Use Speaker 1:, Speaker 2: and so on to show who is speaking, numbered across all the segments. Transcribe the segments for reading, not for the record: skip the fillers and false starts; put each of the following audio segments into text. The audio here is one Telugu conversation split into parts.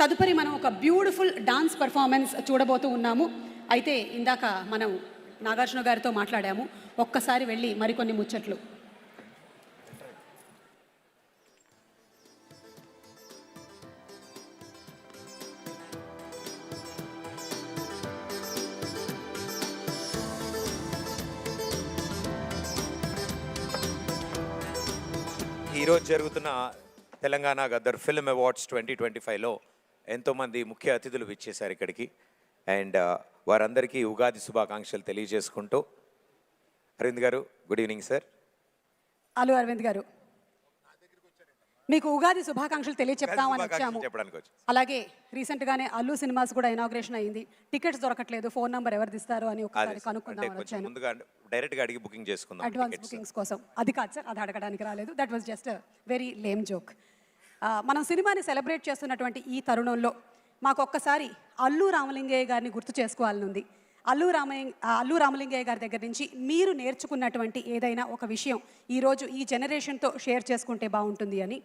Speaker 1: తదుపరి మనం ఒక బ్యూటిఫుల్ డాన్స్ పర్ఫార్మెన్స్ చూడబోతూ ఉన్నాము. అయితే ఇందాక మనం నాగార్జున గారితో మాట్లాడాము. ఒక్కసారి వెళ్ళి మరికొన్ని ముచ్చట్లు.
Speaker 2: ఈరోజు జరుగుతున్న తెలంగాణ గద్దర్ ఫిల్మ్ అవార్డ్స్ 2025లో ఎంతోమంది ముఖ్య అతిథులు విచ్చేశారు ఇక్కడికి. అండ్ వారందరికీ ఉగాది శుభాకాంక్షలు తెలియజేసుకుంటూ, అరవింద్ గారు good evening sir.
Speaker 1: Allu Aravind గారు, మీకు ఉగాది శుభాకాంక్షలు తెలియచెప్తామని వచ్చాము. అలాగే రీసెంట్గానే అల్లు సినిమాస్ కూడా ఇనాగ్రేషన్ అయింది. టికెట్స్ దొరకట్లేదు, ఫోన్ నంబర్ ఎవరిది ఇస్తారో అని ఒకసారి కనుక్కుందామని వచ్చాను.
Speaker 2: డైరెక్ట్గా అడిగి బుకింగ్ చేసుకుందాం
Speaker 1: అడ్వాన్స్ బుకింగ్స్ కోసం. అది కాదు సార్, అది అడగడానికి రాలేదు. That was just very lame joke. మనం సినిమాని సెలబ్రేట్ చేస్తున్నటువంటి ఈ తరుణంలో మాకు ఒక్కసారి అల్లు రామలింగయ్య గారిని గుర్తు చేసుకోవాలని ఉంది. అల్లు రామలింగయ్య గారి దగ్గర నుంచి మీరు నేర్చుకున్నటువంటి ఏదైనా ఒక విషయం ఈరోజు ఈ జనరేషన్తో షేర్ చేసుకుంటే బాగుంటుంది అని.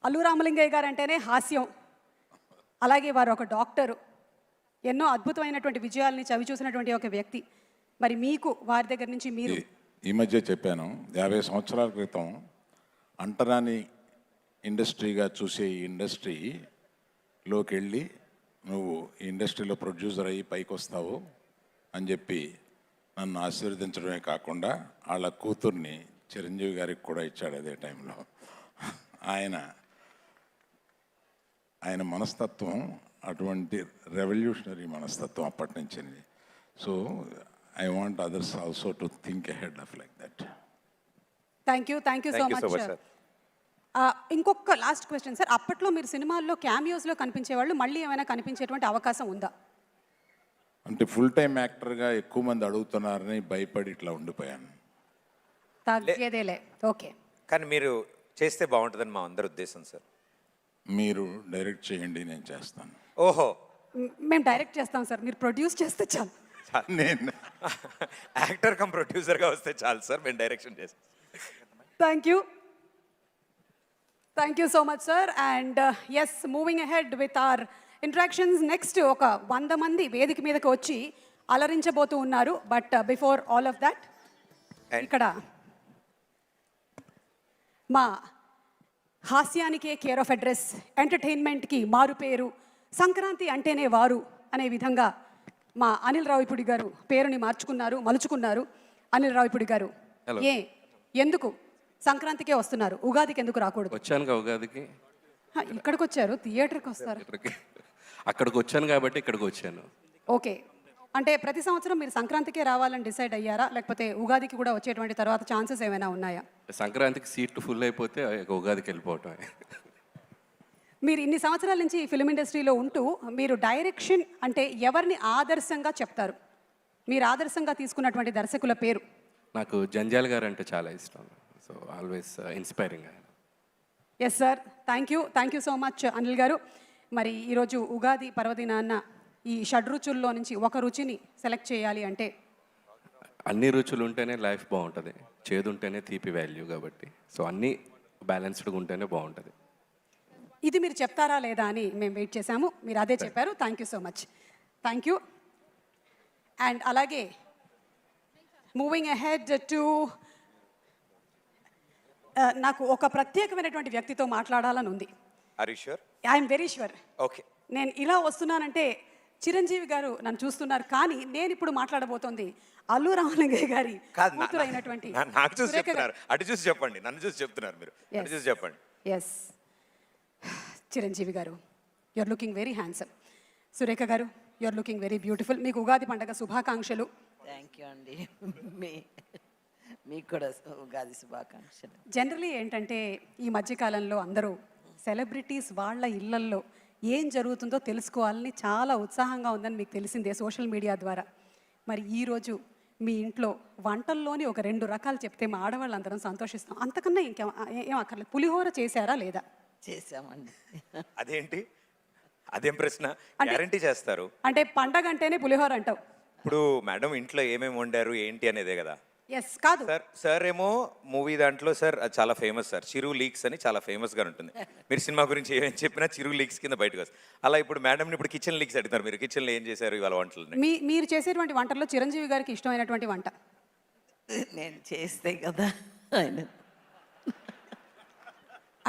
Speaker 1: అల్లు రామలింగయ్య గారు అంటేనే హాస్యం, అలాగే వారు ఒక డాక్టరు, ఎన్నో అద్భుతమైనటువంటి విజయాల్ని చవి చూసినటువంటి ఒక వ్యక్తి. మరి మీకు వారి దగ్గర నుంచి మీరు
Speaker 3: ఈ మధ్య చెప్పాను, 50 సంవత్సరాల క్రితం అంటరాని ఇండస్ట్రీగా చూసే ఈ ఇండస్ట్రీలోకి వెళ్ళి నువ్వు ఈ ఇండస్ట్రీలో ప్రొడ్యూసర్ అయ్యి పైకి వస్తావు అని చెప్పి నన్ను ఆశీర్వదించడమే కాకుండా వాళ్ళ కూతుర్ని చిరంజీవి గారికి కూడా ఇచ్చాడు అదే టైంలో. ఆయన మనస్తత్వం అటువంటి రెవల్యూషనరీ మనస్తత్వం అప్పటి నుంచి. So I want others also to think ahead of like that.
Speaker 1: Thank you so much sir. ఇంకొక లాస్ట్ క్వశ్చన్ సార్, అప్పట్లో మీరు సినిమాల్లో క్యామియోస్లో కనిపించేవాళ్ళు, మళ్ళీ ఏమైనా కనిపించేటువంటి అవకాశం ఉందా?
Speaker 3: అంటే ఫుల్ టైం యాక్టర్గా ఎక్కువ మంది అడుగుతున్నారని భయపడి ఇట్లా ఉండిపోయాను.
Speaker 1: తగ్గేదేలే. ఓకే,
Speaker 2: కానీ మీరు చేస్తే బాగుంటుందని మా అందరి ఉద్దేశం సార్.
Speaker 3: మీరు డైరెక్ట్ చేయండి, నేను చేస్తాను.
Speaker 2: ఓహో,
Speaker 1: మేము డైరెక్ట్ చేస్తాం సార్, మీరు ప్రొడ్యూస్ చేస్తే చాలు.
Speaker 3: నేను
Speaker 2: యాక్టర్ కమ్ ప్రొడ్యూసర్గా వస్తే చాలు సార్, మేము డైరెక్షన్ చేస్తాం.
Speaker 1: Thank you so much sir. And yes, moving ahead with our interactions. Next ఒక 100 మంది వేదిక మీదకి వచ్చి అలరించబోతూ ఉన్నారు. But before all of that, ఇక్కడ మా హాస్యానికే కేర్ ఆఫ్ అడ్రస్, ఎంటర్టైన్మెంట్కి మారు పేరు, సంక్రాంతి అంటేనే వారు అనే విధంగా మా అనిల్ రావిపూడి గారు పేరుని మలుచుకున్నారు. అనిల్ రావిపూడి గారు, ఎందుకు సంక్రాంతికే వస్తున్నారు, ఉగాదికి ఎందుకు రాకూడదు?
Speaker 4: వచ్చాను ఉగాదికి,
Speaker 1: ఇక్కడికి వచ్చారు, థియేటర్కి వస్తారు.
Speaker 4: అక్కడికి వచ్చాను కాబట్టి ఇక్కడికి వచ్చాను.
Speaker 1: ఓకే, అంటే ప్రతి సంవత్సరం మీరు సంక్రాంతికే రావాలని డిసైడ్ అయ్యారా, లేకపోతే ఉగాదికి కూడా వచ్చేటువంటి తర్వాత ఛాన్సెస్ ఏమైనా ఉన్నాయా?
Speaker 4: సంక్రాంతికి సీట్లు ఫుల్ అయిపోతే ఉగాదికి వెళ్ళిపోవటం.
Speaker 1: మీరు ఇన్ని సంవత్సరాల నుంచి ఈ ఫిల్మ్ ఇండస్ట్రీలో ఉంటూ మీరు డైరెక్షన్ అంటే ఎవరిని ఆదర్శంగా చెప్తారు? మీరు ఆదర్శంగా తీసుకున్నటువంటి దర్శకుల పేరు?
Speaker 4: నాకు జంజాల్ గారు అంటే చాలా ఇష్టం. So always inspiring.
Speaker 1: Yes sir, thank you so much Anil garu. మరి ఈరోజు ఉగాది పర్వదినాన్న ఈ షడ్రుచుల్లో నుంచి ఒక రుచిని సెలెక్ట్ చేయాలి అంటే?
Speaker 4: అన్ని రుచులు ఉంటేనే లైఫ్ బాగుంటుంది, చేదు ఉంటేనే తీపి వాల్యూ. కాబట్టి సో అన్నీ బ్యాలెన్స్డ్గా ఉంటేనే బాగుంటుంది.
Speaker 1: ఇది మీరు చెప్తారా లేదా అని మేము వెయిట్ చేశాము, మీరు అదే చెప్పారు. Thank you so much. Thank you. And అలాగే మూవింగ్ అహెడ్ టు, నాకు ఒక ప్రత్యేకమైనటువంటి వ్యక్తితో మాట్లాడాలని ఉంది. I'm very sure.
Speaker 2: ఓకే,
Speaker 1: నేను ఇలా వస్తున్నానంటే చిరంజీవి గారు నన్ను చూస్తున్నారు, కానీ నేను ఇప్పుడు మాట్లాడబోతోంది అల్లు రామలింగయ్య గారి కూతురు అయినటువంటి.
Speaker 2: నాకు చూసి చెప్తున్నారు, అటు చూసి చెప్పండి, నన్ను చూసి చెప్తున్నారు మీరు, అటు చూసి చెప్పండి.
Speaker 1: Yes, Chiranjeevi garu, you are looking very handsome. Surekha garu, you are looking very beautiful. మీకు ఉగాది పండుగ శుభాకాంక్షలు.
Speaker 5: థ్యాంక్ యూ అండి, మీకు కూడా ఉగాది శుభాకాంక్షలు.
Speaker 1: జనరలీ ఏంటంటే ఈ మధ్యకాలంలో అందరూ సెలబ్రిటీస్ వాళ్ళ ఇళ్లల్లో ఏం జరుగుతుందో తెలుసుకోవాలని చాలా ఉత్సాహంగా ఉందని మీకు తెలిసిందే సోషల్ మీడియా ద్వారా. మరి ఈరోజు మీ ఇంట్లో వంటల్లోని ఒక 2 రకాలు చెప్తే మా ఆడవాళ్ళందరం సంతోషిస్తాం. అంతకన్నా ఏం అక్కర్లేదు. పులిహోర చేశారా లేదా?
Speaker 5: చేశామండి.
Speaker 2: అదేంటి, అదేం ప్రశ్న? గ్యారంటీ చేస్తారు
Speaker 1: అంటే పండగ అంటేనే పులిహోర అంటావు.
Speaker 2: ఇప్పుడు మేడం ఇంట్లో ఏమేమి వండారు ఏంటి అనేదే కదా.
Speaker 1: ఎస్ కాదు
Speaker 2: సార్ ఏమో మూవీ దాంట్లో సార్ అది చాలా ఫేమస్ సార్, చిరు లీక్స్ అని చాలా ఫేమస్గా ఉంటుంది. మీరు సినిమా గురించి ఏమేమి చెప్పినా చిరు లీక్స్ కింద బయటకు వస్తుంది. అలా ఇప్పుడు మేడంని ఇప్పుడు కిచెన్ లీక్స్ అడుగుతారు, మీరు కిచెన్లో ఏం చేశారు ఇవాళ వంటలని?
Speaker 1: మీరు చేసేటువంటి వంటల్లో చిరంజీవి గారికి ఇష్టమైనటువంటి వంట
Speaker 5: నేను చేస్తే కదా ఆయన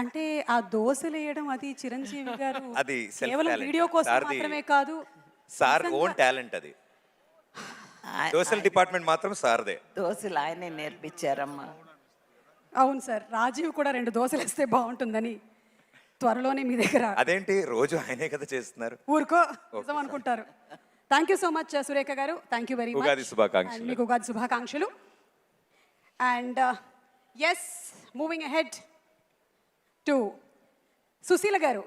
Speaker 1: అంటే ఆ దోశలు వేయడం అది చిరంజీవి గారు
Speaker 2: అది self
Speaker 1: కేవలం
Speaker 2: talent.
Speaker 1: వీడియో కోసం
Speaker 2: సార్ది-
Speaker 1: మాత్రమే కాదు
Speaker 2: సార్ ఓన్ టాలెంట్ అది. సోషల్ డిపార్ట్మెంట్ మాత్రం సార్దే.
Speaker 5: దోశలు ఆయనే నేర్పించారమ్మా.
Speaker 1: అవును సార్, రాజీవ్ కూడా 2 దోశలు వేస్తే బాగుంటుందని త్వరలోనే మీ దగ్గర
Speaker 2: అదేంటి రోజు ఆయనే కదా చేస్తున్నారు.
Speaker 1: ఊరుకో నిజం అనుకుంటారు. Thank you so much Surekha garu, thank you very much.
Speaker 2: Ugadi శుభాకాంక్షలు.
Speaker 1: మీకు ఉగాది శుభాకాంక్షలు. And yes, moving ahead to Sushila garu,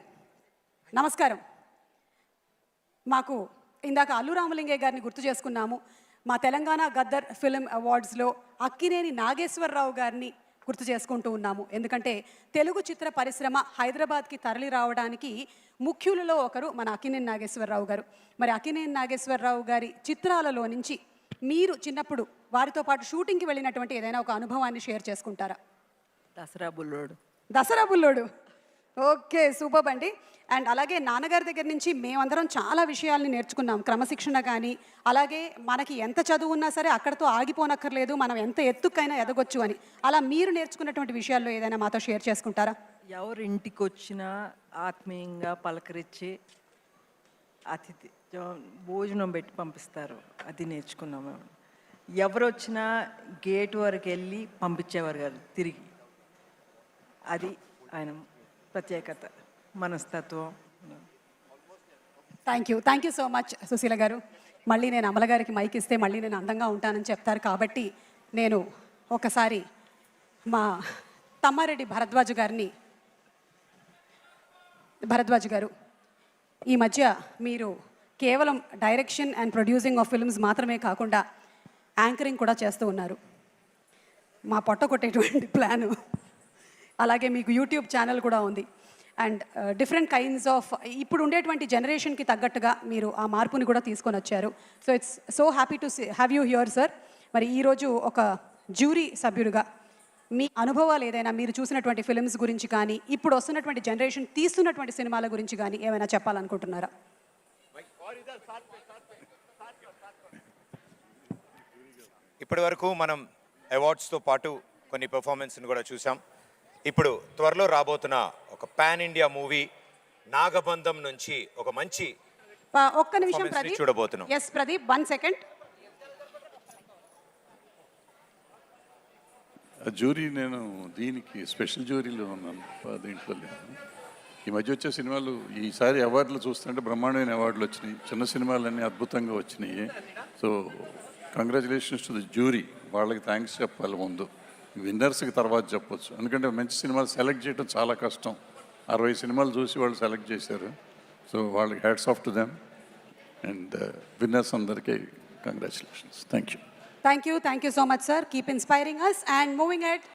Speaker 1: నమస్కారం. మాకు ఇందాక అల్లు రామలింగయ్య గారిని గుర్తు చేసుకున్నాము. మా తెలంగాణ గద్దర్ ఫిల్మ్ అవార్డ్స్లో అక్కినేని నాగేశ్వరరావు గారిని గుర్తు చేసుకుంటూ ఉన్నాము. ఎందుకంటే తెలుగు చిత్ర పరిశ్రమ హైదరాబాద్కి తరలి రావడానికి ముఖ్యులలో ఒకరు మన అక్కినేని నాగేశ్వరరావు గారు. మరి అక్కినేని నాగేశ్వరరావు గారి చిత్రాలలో నుంచి మీరు చిన్నప్పుడు వారితో పాటు షూటింగ్కి వెళ్ళినటువంటి ఏదైనా ఒక అనుభవాన్ని షేర్ చేసుకుంటారా?
Speaker 5: దసరా బుల్లోడు.
Speaker 1: దసరా బుల్లోడు, ఓకే, సూపర్ అండి. అండ్ అలాగే నాన్నగారి దగ్గర నుంచి మేమందరం చాలా విషయాల్ని నేర్చుకున్నాం, క్రమశిక్షణ కానీ, అలాగే మనకి ఎంత చదువు ఉన్నా సరే అక్కడితో ఆగిపోనక్కర్లేదు, మనం ఎంత ఎత్తుకైనా ఎదగొచ్చు అని. అలా మీరు నేర్చుకున్నటువంటి విషయాల్లో ఏదైనా మాతో షేర్ చేసుకుంటారా?
Speaker 6: ఎవరు ఇంటికి వచ్చినా ఆత్మీయంగా పలకరించి అతిథి భోజనం పెట్టి పంపిస్తారు, అది నేర్చుకున్నాము. ఎవరు వచ్చినా గేట్ వరకు వెళ్ళి పంపించేవారు కాదు తిరిగి, అది ఆయన ప్రత్యేకత, మనస్తత్వం.
Speaker 1: Thank you so much Sushila garu. మళ్ళీ నేను అమల గారికి మైక్ ఇస్తే మళ్ళీ నేను అందంగా ఉంటానని చెప్తారు కాబట్టి నేను ఒకసారి మా తమ్మారెడ్డి భరద్వాజ్ గారు, ఈ మధ్య మీరు కేవలం direction and producing of films మాత్రమే కాకుండా యాంకరింగ్ కూడా చేస్తూ ఉన్నారు. మా పొట్ట కొట్టేటువంటి ప్లాను. అలాగే మీకు యూట్యూబ్ ఛానల్ కూడా ఉంది. అండ్ డిఫరెంట్ కైండ్స్ ఆఫ్ ఇప్పుడు ఉండేటువంటి జనరేషన్కి తగ్గట్టుగా మీరు ఆ మార్పుని కూడా తీసుకొని వచ్చారు. So it's so happy to have you here sir. మరి ఈరోజు ఒక జ్యూరీ సభ్యుడిగా మీ అనుభవాలు ఏదైనా, మీరు చూసినటువంటి ఫిల్మ్స్ గురించి కానీ, ఇప్పుడు వస్తున్నటువంటి జనరేషన్ తీస్తున్నటువంటి సినిమాల గురించి కానీ ఏమైనా చెప్పాలనుకుంటున్నారా?
Speaker 2: ఇప్పటి వరకు మనం అవార్డ్స్తో పాటు కొన్ని పెర్ఫార్మెన్స్ని కూడా చూసాం. ఇప్పుడు త్వరలో రాబోతున్న ఒక పాన్ ఇండియా మూవీ నాగబంధం నుంచి ఒక మంచి
Speaker 1: ఒక్క నిమిషం
Speaker 2: performance ని
Speaker 1: ప్రదీప్.
Speaker 2: చూడబోతున్నాం.
Speaker 1: Yes Pradeep, 1 second.
Speaker 7: జ్యూరీ నేను దీనికి స్పెషల్ జ్యూరీలో ఉన్నాను, దీంట్లో లేను. ఈ మధ్య వచ్చే సినిమాలు ఈసారి అవార్డులు చూస్తుంటే బ్రహ్మాండమైన అవార్డులు వచ్చినాయి, చిన్న సినిమాలన్నీ అద్భుతంగా వచ్చినాయి. So congratulations to the jury, వాళ్ళకి థ్యాంక్స్ చెప్పాలి ముందు, విన్నర్స్కి తర్వాత చెప్పొచ్చు. ఎందుకంటే మంచి సినిమాలు సెలెక్ట్ చేయడం చాలా కష్టం. 60 సినిమాలు చూసి వాళ్ళు సెలెక్ట్ చేశారు. సో వాళ్ళకి hats off to them. And winners అందరికీ congratulations. Thank you
Speaker 1: Thank you so much, sir. Keep inspiring us and moving ahead.